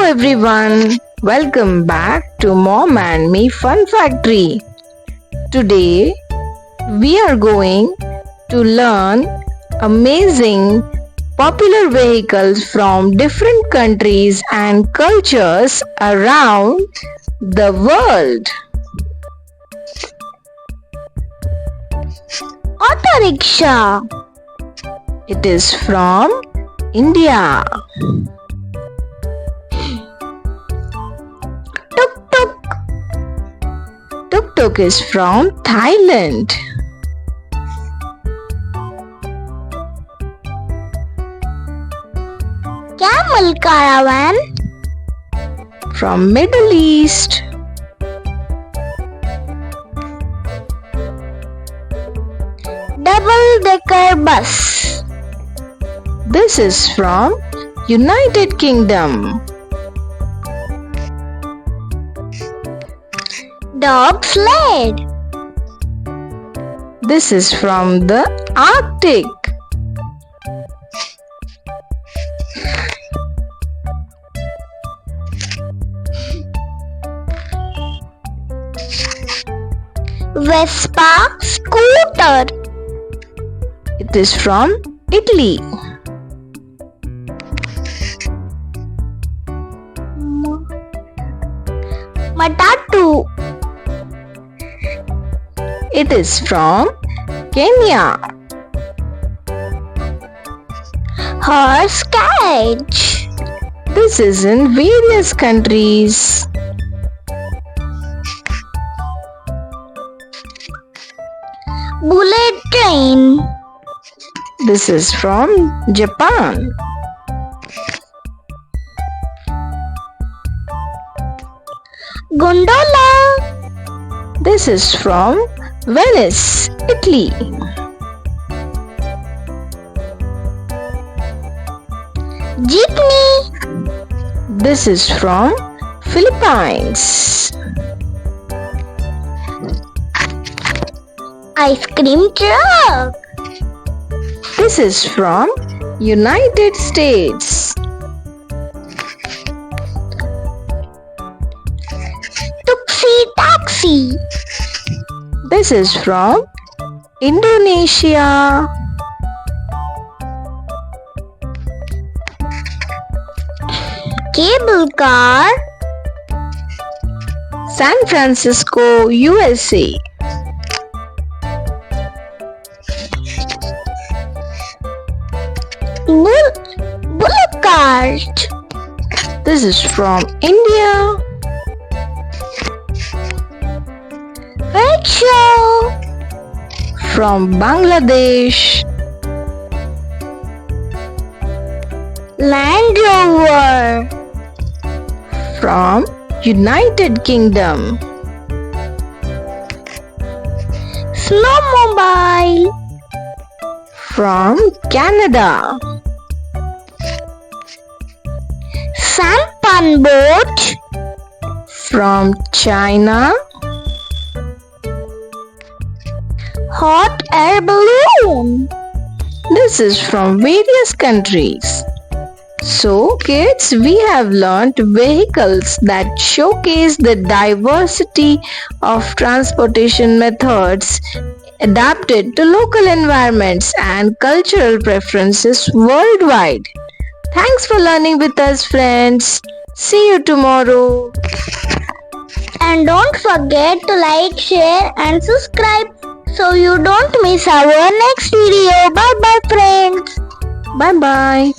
everyone, welcome back to Mom and Me Fun Factory. Today we are going to learn amazing popular vehicles from different countries and cultures around the world. Auto rickshaw. It is from India. Tuk-tuk. Tuk-tuk is from Thailand. Camel caravan. From Middle East. Double-decker bus. This is from United Kingdom. Dog sled. This is from the Arctic. Vespa scooter. It is from Italy. Matatu. It is from Kenya. Horse carriage. This is in various countries. Bullet train. This is from Japan. Gondola. This is from Venice, Italy. Jeepney. This is from Philippines. Ice cream truck. This is from United States. Taxi. This is from Indonesia. Cable car. San Francisco, USA. Bullock cart. This is from India. Rickshaw. From Bangladesh. Land Rover. From United Kingdom. Snowmobile. From Canada. Sampan boat. From China. Hot air balloon. This is from various countries. So kids, we have learnt vehicles that showcase the diversity of transportation methods adapted to local environments and cultural preferences worldwide. Thanks for learning with us, friends. See you tomorrow. And don't forget to like, share and subscribe so you don't miss our next video. Bye bye friends. Bye bye.